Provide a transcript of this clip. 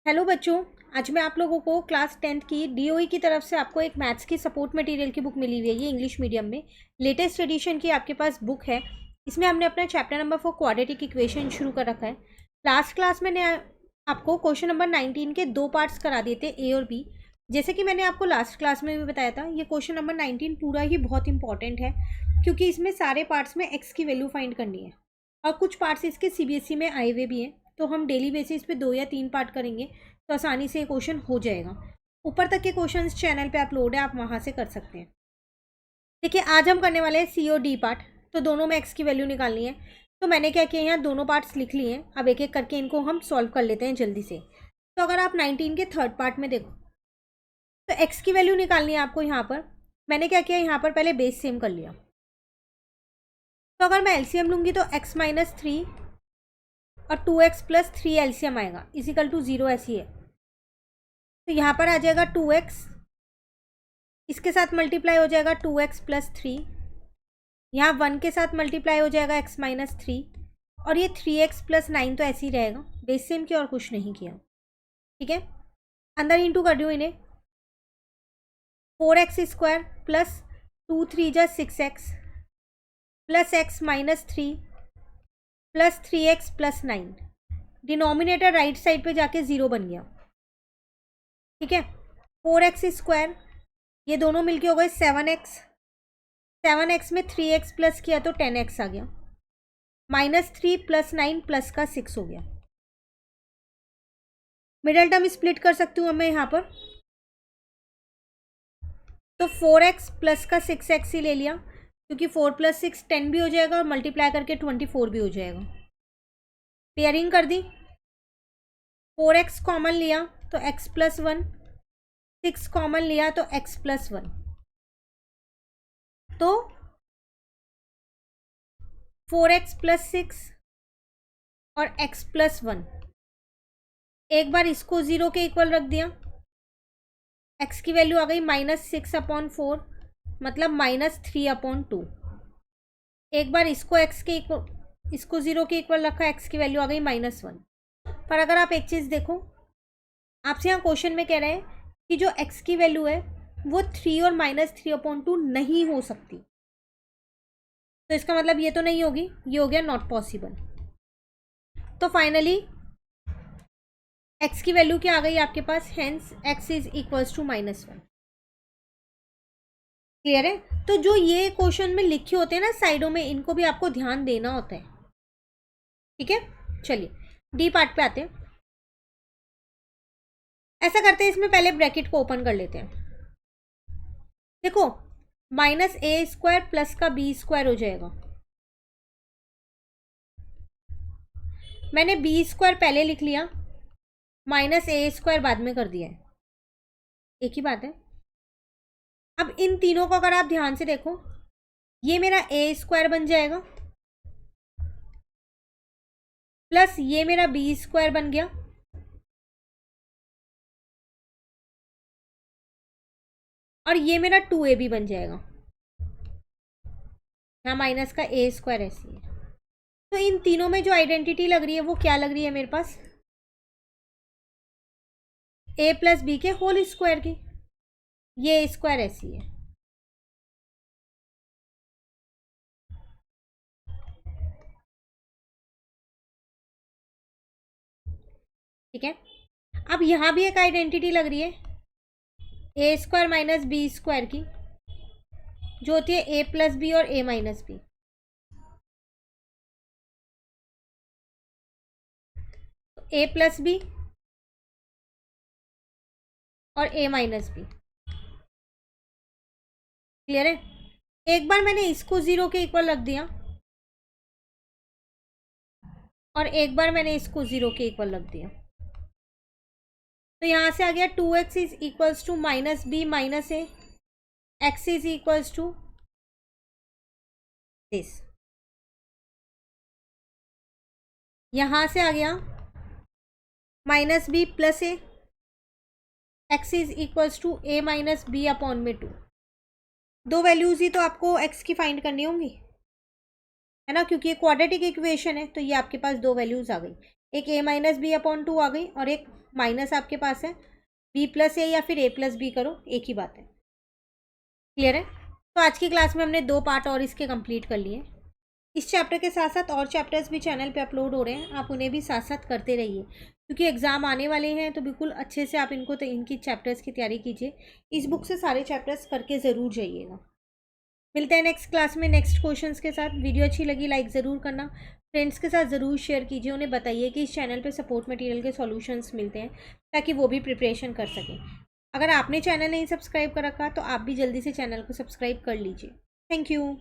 Hello बच्चों। आज मैं आप लोगों को क्लास 10th की डीओई की तरफ से आपको एक मैथ्स की सपोर्ट मटेरियल की बुक मिली हुई है। ये इंग्लिश मीडियम में लेटेस्ट एडिशन की आपके पास बुक है। इसमें हमने अपना चैप्टर नंबर 4 क्वाड्रेटिक इक्वेशन शुरू कर रखा है। लास्ट क्लास में आपको क्वेश्चन नंबर 19 के दो पार्ट्स करा दिए थे, ए और बी। जैसे कि मैंने आपको लास्ट क्लास में भी बताया था, ये क्वेश्चन नंबर 19 पूरा ही बहुत इंपॉर्टेंट है, क्योंकि इसमें सारे पार्ट्स में एक्स की वैल्यू फाइंड करनी है और कुछ पार्ट्स इसके सीबीएसई में आए हुए भी हैं। तो हम डेली बेसिस पे 2 या 3 पार्ट करेंगे, तो आसानी से ये क्वेश्चन हो जाएगा। ऊपर तक के क्वेश्चंस चैनल पे अपलोड है, आप वहाँ से कर सकते हैं। देखिए, आज हम करने वाले हैं सी और डी पार्ट। तो दोनों में एक्स की वैल्यू निकालनी है। तो मैंने क्या किया, यहाँ दोनों पार्ट्स लिख लिए हैं। अब एक एक करके इनको हम सॉल्व कर लेते हैं जल्दी से। तो अगर आप 19 के थर्ड पार्ट में देखो, तो एक्स की वैल्यू निकालनी है आपको। यहाँ पर मैंने क्या किया, यहाँ पर पहले बेस सेम कर लिया। तो अगर मैं एलसीएम लूँगी तो एक्स माइनस 3 और 2x प्लस 3 एलसीएम आएगा इजिकल टू 0, ऐसी है। तो यहाँ पर आ जाएगा 2x, इसके साथ मल्टीप्लाई हो जाएगा 2x प्लस 3, यहाँ 1 के साथ मल्टीप्लाई हो जाएगा x माइनस 3, और ये 3x प्लस 9 तो ऐसे ही रहेगा, बेस सेम किया और कुछ नहीं किया। ठीक है, अंदर इंटू कर दूँ इन्हें। 4x स्क्वायर प्लस 2 3 जा 6x plus x minus 3 plus 3x plus 9। Denominator right side पे जाके 0 बन गया। ठीक है, 4x स्क्वायर, ये दोनों मिलके हो गए 7x। 7x में 3x प्लस किया तो 10x आ गया। माइनस 3 प्लस 9 प्लस का 6 हो गया। मिडल टर्म स्प्लिट कर सकती हूँ अब मैं यहाँ पर। तो 4x प्लस का 6x ही ले लिया, क्योंकि 4 प्लस 6 10 भी हो जाएगा और मल्टीप्लाई करके 24 भी हो जाएगा। पेयरिंग कर दी, 4x कॉमन लिया तो x प्लस 1, 6 कॉमन लिया तो x प्लस 1। तो 4x प्लस 6 और x प्लस 1, एक बार इसको 0 के इक्वल रख दिया, x की वैल्यू आ गई -6/4, मतलब -3/2। एक बार इसको x के इक्वल, इसको 0 के इक्वल रखा, x की वैल्यू आ गई -1। पर अगर आप एक चीज़ देखो, आपसे यहाँ क्वेश्चन में कह रहे हैं कि जो x की वैल्यू है वो 3 और -3/2 नहीं हो सकती। तो इसका मतलब ये तो नहीं होगी, ये हो गया नॉट पॉसिबल। तो फाइनली x की वैल्यू क्या आ गई आपके पास, hence x is equals to -1। Clear है? तो जो ये क्वेश्चन में लिखे होते हैं ना साइडों में, इनको भी आपको ध्यान देना होता है। ठीक है, चलिए डी पार्ट पे आते हैं। ऐसा करते हैं, इसमें पहले ब्रैकेट को ओपन कर लेते हैं। देखो, -a² प्लस का b² हो जाएगा। मैंने b² पहले लिख लिया, -a² बाद में कर दिया है, एक ही बात है। अब इन तीनों को अगर आप ध्यान से देखो, ये मेरा a² बन जाएगा, प्लस ये मेरा b² बन गया, और ये मेरा 2ab बन जाएगा। यहाँ माइनस का a² ऐसी है। तो इन तीनों में जो आइडेंटिटी लग रही है वो क्या लग रही है मेरे पास, a प्लस बी के होल स्क्वायर की। ये स्क्वायर ऐसी है। ठीक है, अब यहाँ भी एक आइडेंटिटी लग रही है a² माइनस b² की, जो होती है a प्लस बी और a minus B. a plus B और a माइनस बी। क्लियर है? एक बार मैंने इसको 0 के इक्वल रख दिया, और एक बार मैंने इसको 0 के इक्वल रख दिया। तो यहाँ से आ गया 2x is equals to -b minus a, x is equals to this. यहाँ से आ गया -b plus a, x is equals to a minus b upon में 2। दो वैल्यूज ही तो आपको x की फाइंड करनी होंगी, है ना, क्योंकि ये क्वाड्रेटिक इक्वेशन है। तो ये आपके पास दो वैल्यूज आ गई। एक a-b/2 आ गई और एक माइनस आपके पास है b+a या फिर a+b करो, एक ही बात है। क्लियर है? तो आज की क्लास में हमने 2 पार्ट और इसके कंप्लीट कर लिए। इस चैप्टर के साथ साथ और चैप्टर्स भी चैनल पे अपलोड हो रहे हैं, आप उन्हें भी साथ साथ करते रहिए क्योंकि एग्ज़ाम आने वाले हैं, तो बिल्कुल अच्छे से आप इनको इनकी चैप्टर्स की तैयारी कीजिए। इस बुक से सारे चैप्टर्स करके ज़रूर जाइएगा। मिलते हैं नेक्स्ट क्लास में नेक्स्ट क्वेश्चंस के साथ। वीडियो अच्छी लगी लाइक ज़रूर करना, फ्रेंड्स के साथ ज़रूर शेयर कीजिए, उन्हें बताइए कि इस चैनल पे सपोर्ट मटेरियल के सॉल्यूशंस मिलते हैं ताकि वो भी प्रिपरेशन कर सकें। अगर आपने चैनल नहीं सब्सक्राइब कर रखा तो आप भी जल्दी से चैनल को सब्सक्राइब कर लीजिए। Thank you.